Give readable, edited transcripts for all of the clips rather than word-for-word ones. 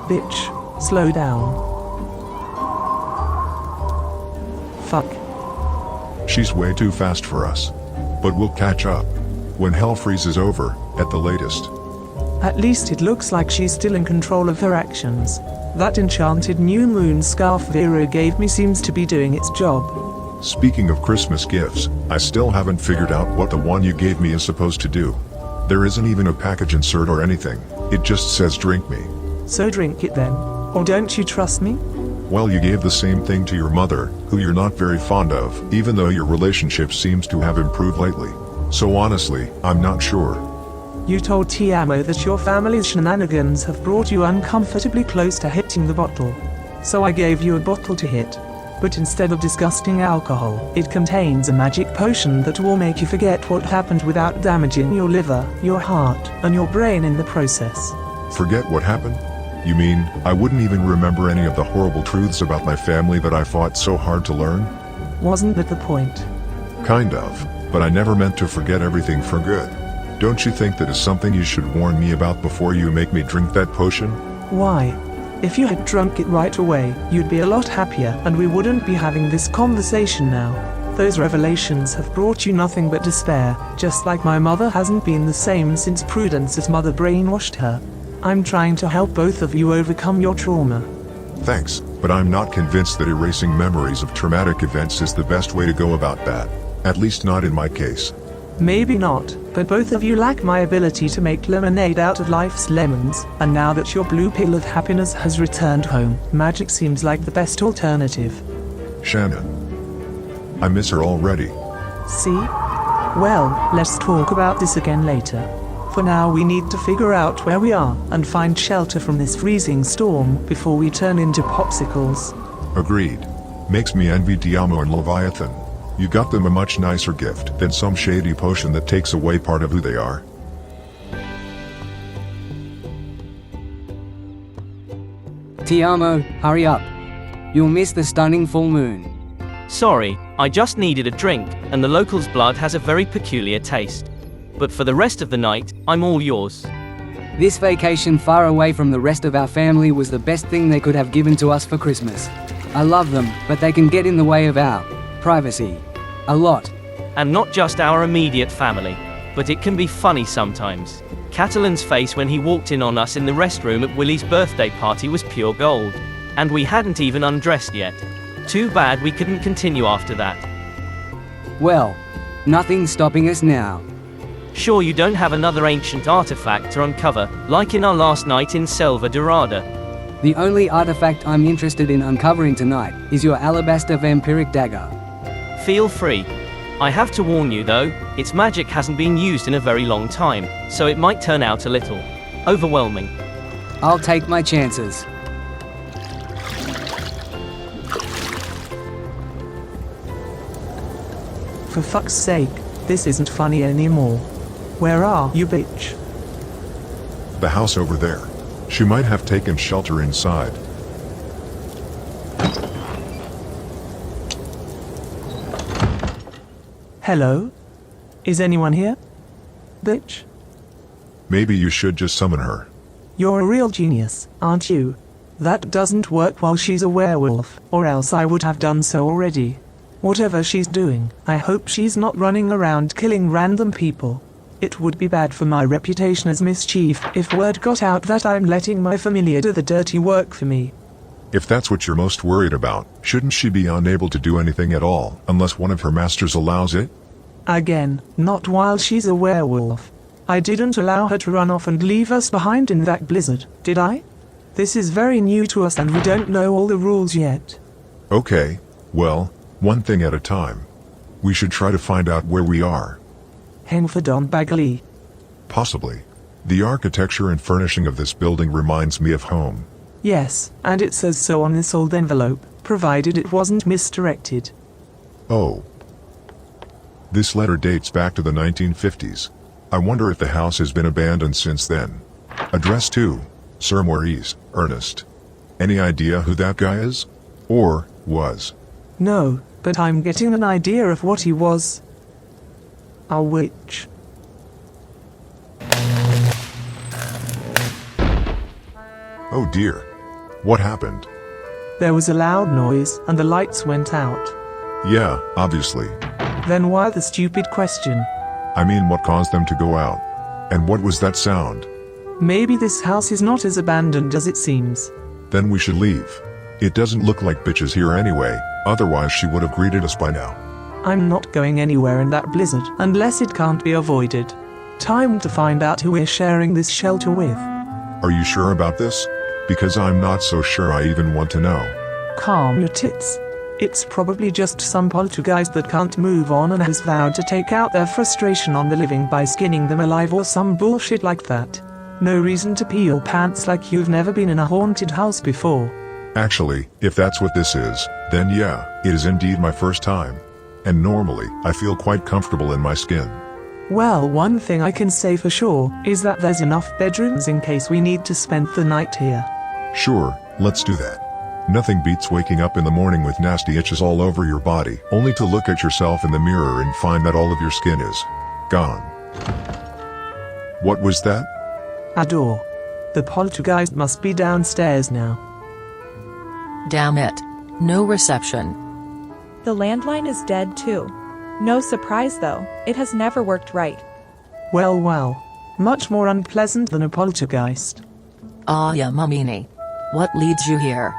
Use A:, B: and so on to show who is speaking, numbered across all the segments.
A: Bitch, slow down. Fuck.
B: She's way too fast for us. But we'll catch up. When hell freezes over, at the latest.
A: At least it looks like she's still in control of her actions. That enchanted new moon scarf Vera gave me seems to be doing its job.
B: Speaking of Christmas gifts, I still haven't figured out what the one you gave me is supposed to do. There isn't even a package insert or anything. It just says drink me.
A: So drink it then. Or don't you trust me?
B: Well, you gave the same thing to your mother, who you're not very fond of, even though your relationship seems to have improved lately. So honestly, I'm not sure.
A: You told Tiamo that your family's shenanigans have brought you uncomfortably close to hitting the bottle. So I gave you a bottle to hit. But instead of disgusting alcohol, it contains a magic potion that will make you forget what happened without damaging your liver, your heart, and your brain in the process.
B: Forget what happened? You mean, I wouldn't even remember any of the horrible truths about my family that I fought so hard to learn?
A: Wasn't that the point?
B: Kind of, but I never meant to forget everything for good. Don't you think that is something you should warn me about before you make me drink that potion?
A: Why? If you had drunk it right away, you'd be a lot happier and we wouldn't be having this conversation now. Those revelations have brought you nothing but despair, just like my mother hasn't been the same since Prudence's mother brainwashed her. I'm trying to help both of you overcome your trauma.
B: Thanks, but I'm not convinced that erasing memories of traumatic events is the best way to go about that. At least not in my case.
A: Maybe not, but both of you lack my ability to make lemonade out of life's lemons, and now that your blue pill of happiness has returned home, magic seems like the best alternative.
B: Shannon. I miss her already.
A: See? Well, let's talk about this again later. For now we need to figure out where we are and find shelter from this freezing storm before we turn into popsicles.
B: Agreed. Makes me envy Tiamo and Leviathan. You got them a much nicer gift than some shady potion that takes away part of who they are.
C: Tiamo, hurry up. You'll miss the stunning full moon.
D: Sorry, I just needed a drink, and the locals' blood has a very peculiar taste. But for the rest of the night, I'm all yours.
C: This vacation far away from the rest of our family was the best thing they could have given to us for Christmas. I love them, but they can get in the way of our privacy. A lot.
D: And not just our immediate family. But it can be funny sometimes. Catalan's face when he walked in on us in the restroom at Willie's birthday party was pure gold. And we hadn't even undressed yet. Too bad we couldn't continue after that.
C: Well, nothing's stopping us now.
D: Sure you don't have another ancient artifact to uncover, like in our last night in Selva Dorada.
C: The only artifact I'm interested in uncovering tonight is your alabaster vampiric dagger.
D: Feel free. I have to warn you though, its magic hasn't been used in a very long time, so it might turn out a little overwhelming.
C: I'll take my chances.
A: For fuck's sake, this isn't funny anymore. Where are you, bitch?
B: The house over there. She might have taken shelter inside.
A: Hello? Is anyone here? Bitch?
B: Maybe you should just summon her.
A: You're a real genius, aren't you? That doesn't work while she's a werewolf, or else I would have done so already. Whatever she's doing, I hope she's not running around killing random people. It would be bad for my reputation as mischief if word got out that I'm letting my familiar do the dirty work for me.
B: If that's what you're most worried about, shouldn't she be unable to do anything at all, unless one of her masters allows it?
A: Again, not while she's a werewolf. I didn't allow her to run off and leave us behind in that blizzard, did I? This is very new to us and we don't know all the rules yet.
B: Okay, well, one thing at a time. We should try to find out where we are.
A: Henford Bagley.
B: Possibly. The architecture and furnishing of this building reminds me of home.
A: Yes, and it says so on this old envelope, provided it wasn't misdirected.
B: Oh. This letter dates back to the 1950s. I wonder if the house has been abandoned since then. Address to Sir Maurice, Ernest. Any idea who that guy is? Or was?
A: No, but I'm getting an idea of what he was. A witch.
B: Oh dear, What happened?
A: There was a loud noise and the lights went out.
B: Yeah, obviously.
A: Then why the stupid question?
B: I mean, what caused them to go out? And what was that sound?
A: Maybe this house is not as abandoned as it seems.
B: Then we should leave. It doesn't look like bitch is here anyway, otherwise she would have greeted us by now.
A: I'm not going anywhere in that blizzard unless it can't be avoided. Time to find out who we're sharing this shelter with.
B: Are you sure about this? Because I'm not so sure I even want to know.
A: Calm your tits. It's probably just some poltergeist that can't move on and has vowed to take out their frustration on the living by skinning them alive or some bullshit like that. No reason to pee your pants like you've never been in a haunted house before.
B: Actually, if that's what this is, then yeah, it is indeed my first time. And normally, I feel quite comfortable in my skin.
A: Well, one thing I can say for sure is that there's enough bedrooms in case we need to spend the night here.
B: Sure, let's do that. Nothing beats waking up in the morning with nasty itches all over your body, only to look at yourself in the mirror and find that all of your skin is gone. What was that?
A: A door. The poltergeist must be downstairs now.
E: Damn it. No reception.
F: The landline is dead too. No surprise though, it has never worked right.
A: Well, well. Much more unpleasant than a poltergeist.
E: Ah, yeah, Mammini. What leads you here?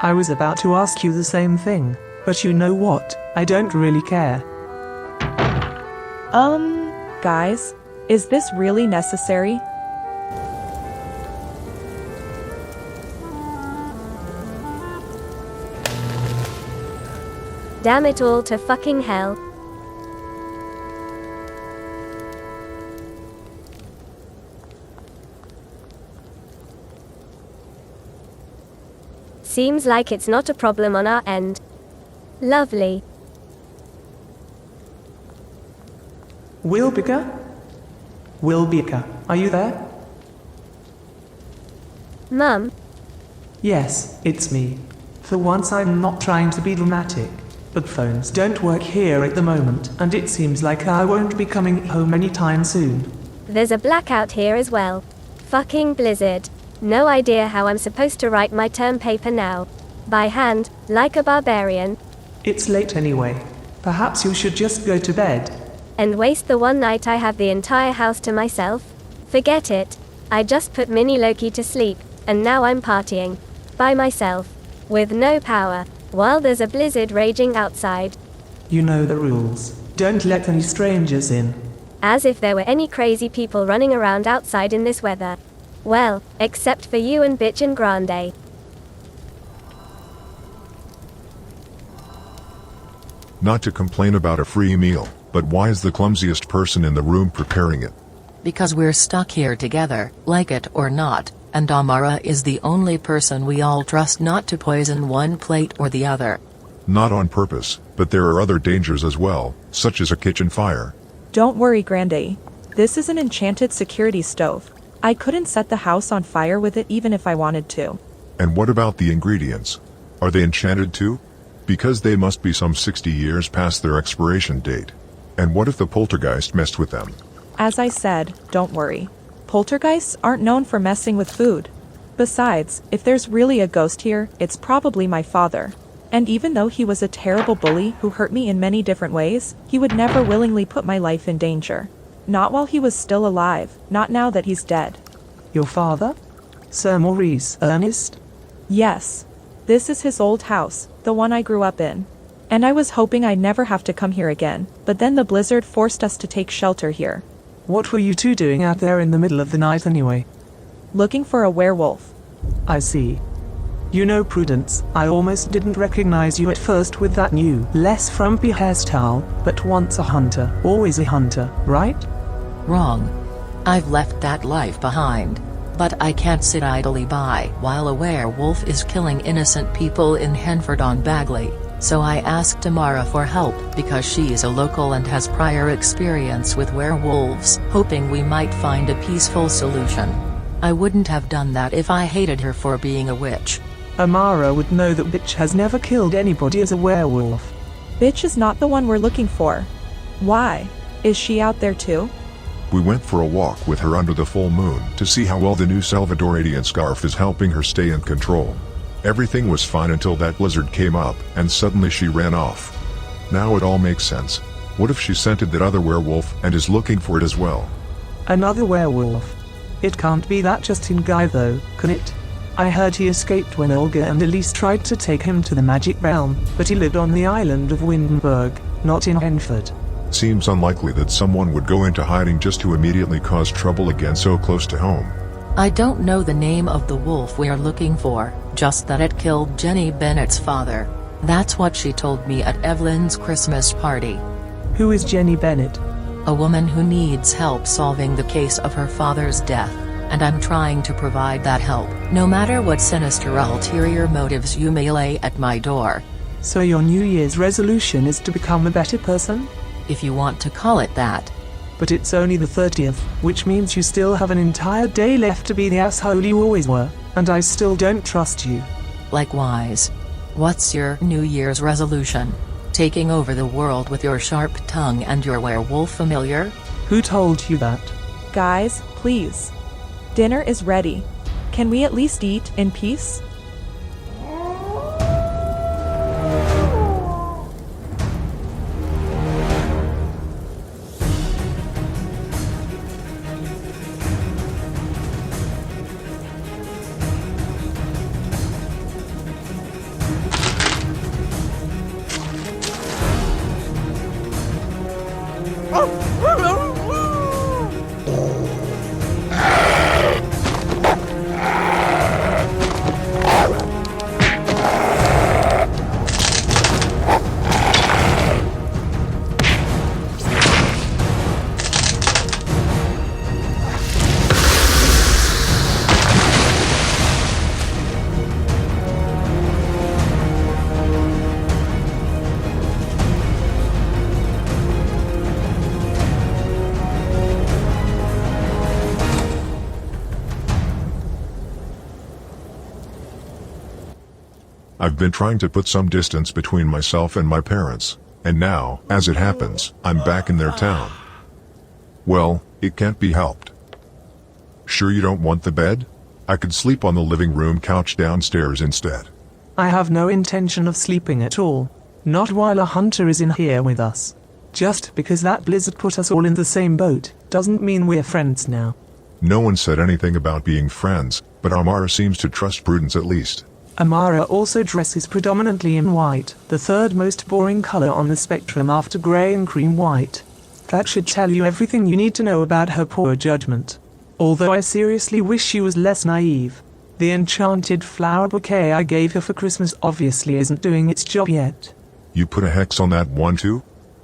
A: I was about to ask you the same thing, but you know what? I don't really care.
F: Guys, is this really necessary?
G: Damn it all to fucking hell. Seems like it's not a problem on our end. Lovely.
A: Wilbica? Wilbica, are you there?
G: Mum?
A: Yes, it's me. For once I'm not trying to be dramatic, but phones don't work here at the moment, and it seems like I won't be coming home anytime soon.
G: There's a blackout here as well. Fucking blizzard. No idea how I'm supposed to write my term paper now. By hand, like a barbarian.
A: It's late anyway. Perhaps you should just go to bed.
G: And waste the one night I have the entire house to myself? Forget it. I just put Mini Loki to sleep, and now I'm partying. By myself. With no power, while there's a blizzard raging outside.
A: You know the rules. Don't let any strangers in.
G: As if there were any crazy people running around outside in this weather. Well, except for you and Bitch and Grande.
B: Not to complain about a free meal, but why is the clumsiest person in the room preparing it?
E: Because we're stuck here together, like it or not, and Amara is the only person we all trust not to poison one plate or the other.
B: Not on purpose, but there are other dangers as well, such as a kitchen fire.
F: Don't worry, Grande. This is an enchanted security stove. I couldn't set the house on fire with it even if I wanted to.
B: And what about the ingredients? Are they enchanted too? Because they must be some 60 years past their expiration date. And what if the poltergeist messed with them?
F: As I said, don't worry. Poltergeists aren't known for messing with food. Besides, if there's really a ghost here, it's probably my father. And even though he was a terrible bully who hurt me in many different ways, he would never willingly put my life in danger. Not while he was still alive, not now that he's dead.
A: Your father? Sir Maurice Ernest?
F: Yes. This is his old house, the one I grew up in. And I was hoping I'd never have to come here again, but then the blizzard forced us to take shelter here.
A: What were you two doing out there in the middle of the night anyway?
F: Looking for a werewolf.
A: I see. You know, Prudence, I almost didn't recognize you at first with that new, less frumpy hairstyle, but once a hunter, always a hunter, right?
E: Wrong. I've left that life behind. But I can't sit idly by while a werewolf is killing innocent people in Henford-on-Bagley, so I asked Amara for help because she's a local and has prior experience with werewolves, hoping we might find a peaceful solution. I wouldn't have done that if I hated her for being a witch.
A: Amara would know that Bitch has never killed anybody as a werewolf.
F: Bitch is not the one we're looking for. Why? Is she out there too?
B: We went for a walk with her under the full moon to see how well the new Salvadorian scarf is helping her stay in control. Everything was fine until that blizzard came up, and suddenly she ran off. Now it all makes sense. What if she scented that other werewolf and is looking for it as well?
A: Another werewolf. It can't be that Justin guy though, can it? I heard he escaped when Olga and Elise tried to take him to the magic realm, but he lived on the island of Windenburg, not in Henford.
B: Seems unlikely that someone would go into hiding just to immediately cause trouble again so close to home.
E: I don't know the name of the wolf we're looking for, just that it killed Jenny Bennett's father. That's what she told me at Evelyn's Christmas party.
A: Who is Jenny Bennett?
E: A woman who needs help solving the case of her father's death, and I'm trying to provide that help, no matter what sinister ulterior motives you may lay at my door.
A: So your New Year's resolution is to become a better person?
E: If you want to call it that.
A: But it's only the 30th, which means you still have an entire day left to be the asshole you always were, and I still don't trust you.
E: Likewise. What's your New Year's resolution? Taking over the world with your sharp tongue and your werewolf familiar?
A: Who told you that?
F: Guys, please. Dinner is ready. Can we at least eat in peace?
B: I've been trying to put some distance between myself and my parents, and now, as it happens, I'm back in their town. Well, it can't be helped. Sure you don't want the bed? I could sleep on the living room couch downstairs instead.
A: I have no intention of sleeping at all. Not while a hunter is in here with us. Just because that blizzard put us all in the same boat, doesn't mean we're friends now.
B: No one said anything about being friends, but Amara seems to trust Prudence at least.
A: Amara also dresses predominantly in white, the third most boring color on the spectrum after grey and cream white. That should tell you everything you need to know about her poor judgment. Although I seriously wish she was less naive. The enchanted flower bouquet I gave her for Christmas obviously isn't doing its job yet.
B: You put a hex on that one too?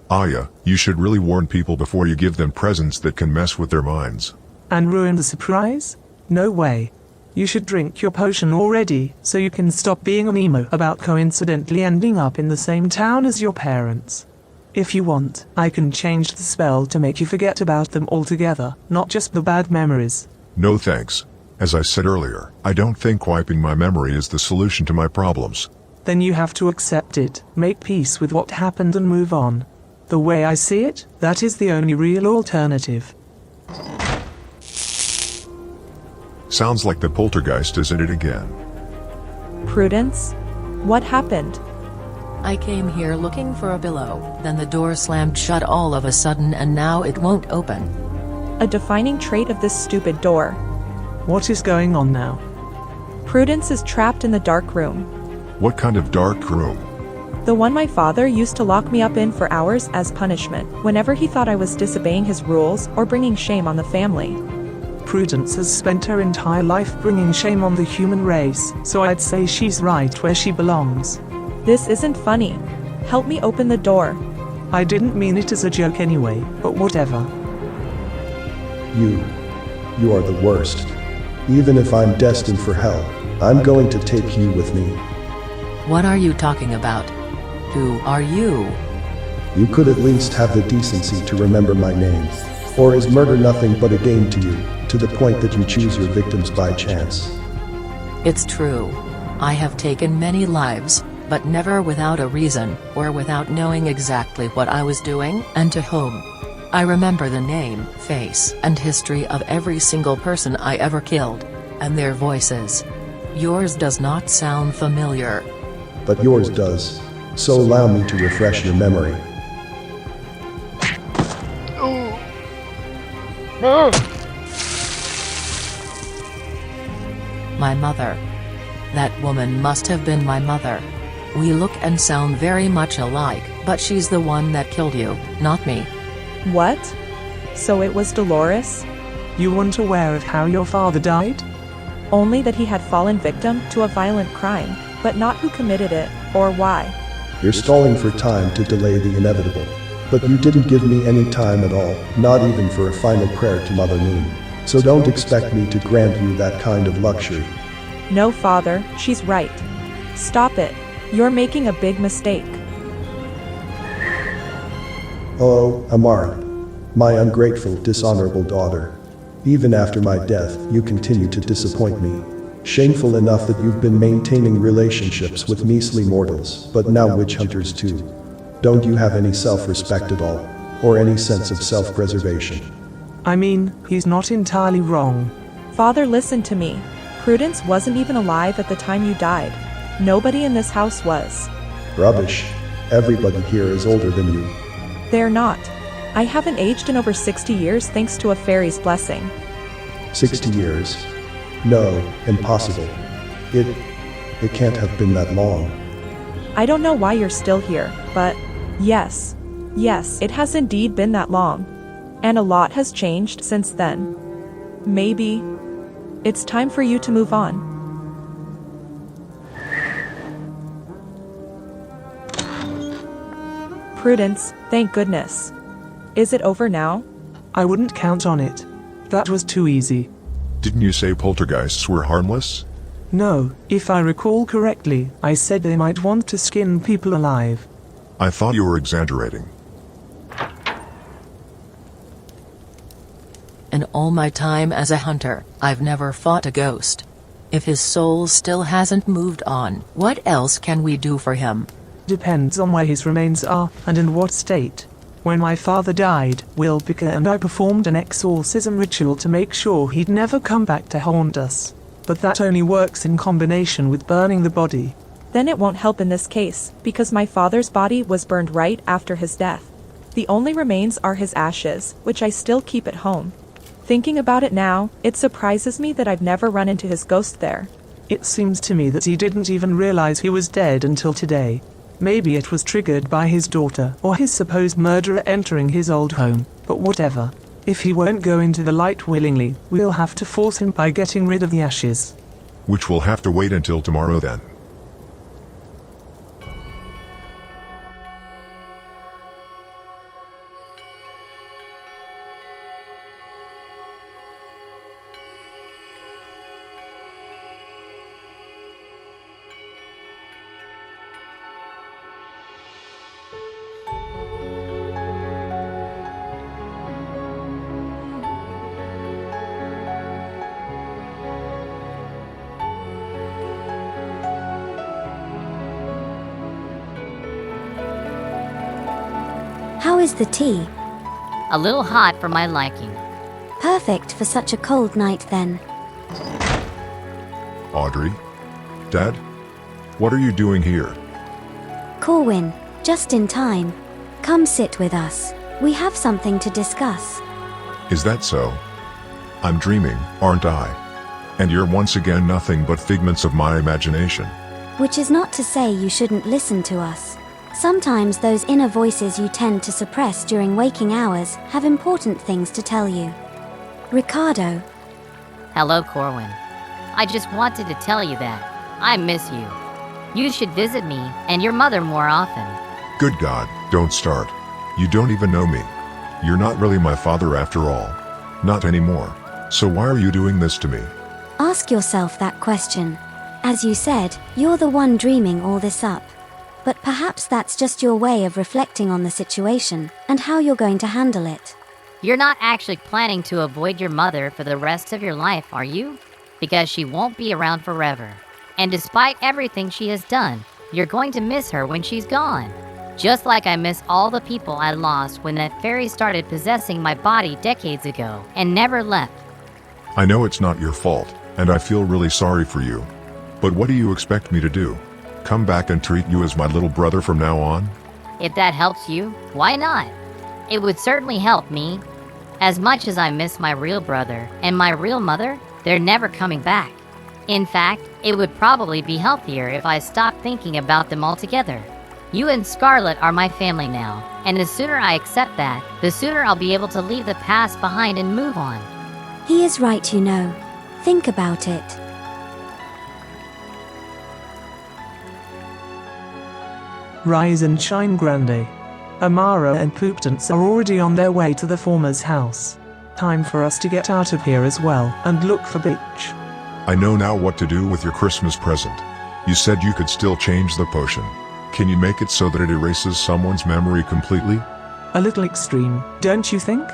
B: Aya, you should really warn people before you give them presents that can mess with their minds.
A: And ruin the surprise? No way. You should drink your potion already, so you can stop being an emo about coincidentally ending up in the same town as your parents. If you want, I can change the spell to make you forget about them altogether, not just the bad memories.
B: No thanks. As I said earlier, I don't think wiping my memory is the solution to my problems.
A: Then you have to accept it, make peace with what happened and move on. The way I see it, that is the only real alternative.
B: Sounds like the poltergeist is at it again.
F: Prudence? What happened?
E: I came here looking for a pillow, then the door slammed shut all of a sudden and now it won't open.
F: A defining trait of this stupid door.
A: What is going on now?
F: Prudence is trapped in the dark room.
B: What kind of dark room?
F: The one my father used to lock me up in for hours as punishment, whenever he thought I was disobeying his rules or bringing shame on the family.
A: Prudence has spent her entire life bringing shame on the human race, so I'd say she's right where she belongs.
F: This isn't funny. Help me open the door.
A: I didn't mean it as a joke anyway, but whatever.
H: You are the worst. Even if I'm destined for hell, I'm going to take you with me.
E: What are you talking about? Who are you?
H: You could at least have the decency to remember my name. Or is murder nothing but a game to you, to the point that you choose your victims by chance?
E: It's true. I have taken many lives, but never without a reason, or without knowing exactly what I was doing and to whom. I remember the name, face, and history of every single person I ever killed, and their voices. Yours does not sound familiar.
H: But yours does. So allow me to refresh your memory.
E: My mother. That woman must have been my mother. We look and sound very much alike, but she's the one that killed you, not me.
F: What? So it was Dolores?
A: You weren't aware of how your father died?
F: Only that he had fallen victim to a violent crime, but not who committed it, or why.
H: You're stalling for time to delay the inevitable. But you didn't give me any time at all, not even for a final prayer to Mother Moon. So don't expect me to grant you that kind of luxury.
F: No, father, she's right. Stop it. You're making a big mistake.
H: Oh, Amara, my ungrateful, dishonorable daughter. Even after my death, you continue to disappoint me. Shameful enough that you've been maintaining relationships with measly mortals, but now witch hunters too. Don't you have any self-respect at all? Or any sense of self-preservation?
A: I mean, he's not entirely wrong.
F: Father, listen to me. Prudence wasn't even alive at the time you died. Nobody in this house was.
H: Rubbish. Everybody here is older than you.
F: They're not. I haven't aged in over 60 years thanks to a fairy's blessing.
H: 60 years? No, impossible. It can't have been that long.
F: I don't know why you're still here, but yes, it has indeed been that long. And a lot has changed since then. Maybe it's time for you to move on. Prudence, thank goodness. Is it over now?
A: I wouldn't count on it. That was too easy.
B: Didn't you say poltergeists were harmless?
A: No, if I recall correctly, I said they might want to skin people alive.
B: I thought you were exaggerating.
E: In all my time as a hunter, I've never fought a ghost. If his soul still hasn't moved on, what else can we do for him?
A: Depends on where his remains are and in what state. When my father died, Wilbica and I performed an exorcism ritual to make sure he'd never come back to haunt us. But that only works in combination with burning the body.
F: Then it won't help in this case, because my father's body was burned right after his death. The only remains are his ashes, which I still keep at home. Thinking about it now, it surprises me that I've never run into his ghost there.
A: It seems to me that he didn't even realize he was dead until today. Maybe it was triggered by his daughter or his supposed murderer entering his old home, but whatever. If he won't go into the light willingly, we'll have to force him by getting rid of the ashes.
B: Which will have to wait until tomorrow then.
I: How is the tea?
J: A little hot for my liking.
I: Perfect for such a cold night then.
B: Audrey? Dad? What are you doing here?
I: Corwin, just in time. Come sit with us. We have something to discuss.
B: Is that so? I'm dreaming, aren't I? And you're once again nothing but figments of my imagination.
I: Which is not to say you shouldn't listen to us. Sometimes those inner voices you tend to suppress during waking hours have important things to tell you. Ricardo.
J: Hello, Corwin. I just wanted to tell you that I miss you. You should visit me and your mother more often.
B: Good God, don't start. You don't even know me. You're not really my father after all. Not anymore. So why are you doing this to me?
I: Ask yourself that question. As you said, you're the one dreaming all this up. But perhaps that's just your way of reflecting on the situation and how you're going to handle it.
J: You're not actually planning to avoid your mother for the rest of your life, are you? Because she won't be around forever. And despite everything she has done, you're going to miss her when she's gone. Just like I miss all the people I lost when that fairy started possessing my body decades ago and never left.
B: I know it's not your fault, and I feel really sorry for you. But what do you expect me to do? Come back and treat you as my little brother from now on?
J: If that helps you, why not? It would certainly help me. As much as I miss my real brother and my real mother, they're never coming back. In fact, it would probably be healthier if I stopped thinking about them altogether. You and Scarlett are my family now, and the sooner I accept that, the sooner I'll be able to leave the past behind and move on.
I: He is right, Think about it.
A: Rise and shine, Grande. Amara and Prudence are already on their way to the former's house. Time for us to get out of here as well and look for Bitch.
B: I know now what to do with your Christmas present. You said you could still change the potion. Can you make it so that it erases someone's memory completely?
A: A little extreme, don't you think?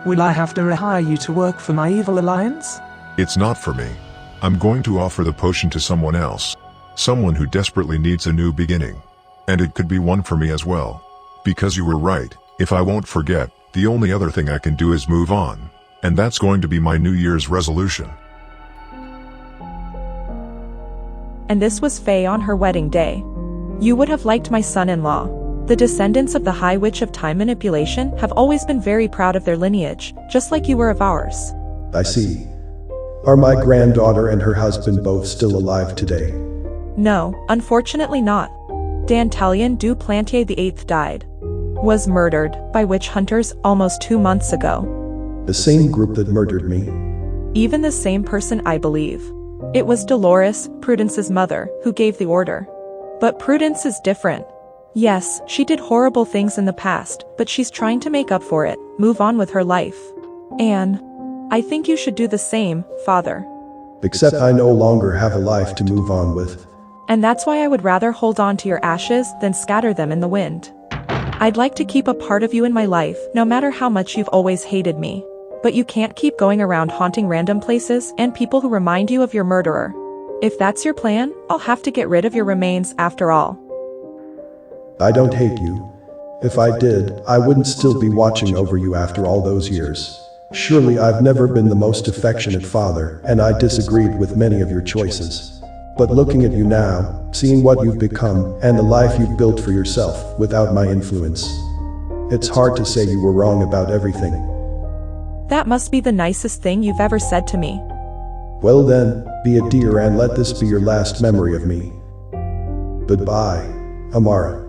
A: Will I have to rehire you to work for my evil alliance?
B: It's not for me. I'm going to offer the potion to someone else. Someone who desperately needs a new beginning. And it could be one for me as well. Because you were right, if I won't forget, the only other thing I can do is move on. And that's going to be my New Year's resolution.
F: And this was Faye on her wedding day. You would have liked my son-in-law. The descendants of the High Witch of Time Manipulation have always been very proud of their lineage, just like you were of ours.
H: I see. Are my granddaughter and her husband both still alive today?
F: No, unfortunately not. D'Antalion du Plantier VIII died. Was murdered by witch hunters almost 2 months ago.
H: The same group that murdered me?
F: Even the same person, I believe. It was Dolores, Prudence's mother, who gave the order. But Prudence is different. Yes, she did horrible things in the past, but she's trying to make up for it, move on with her life. And I think you should do the same, Father.
H: Except I no longer have a life to move on with.
F: And that's why I would rather hold on to your ashes than scatter them in the wind. I'd like to keep a part of you in my life, no matter how much you've always hated me. But you can't keep going around haunting random places and people who remind you of your murderer. If that's your plan, I'll have to get rid of your remains after all.
H: I don't hate you. If I did, I wouldn't still be watching over you after all those years. Surely I've never been the most affectionate father, and I disagreed with many of your choices. But looking at you now, seeing what you've become, and the life you've built for yourself without my influence, it's hard to say you were wrong about everything.
F: That must be the nicest thing you've ever said to me.
H: Well then, be a dear and let this be your last memory of me. Goodbye, Amara.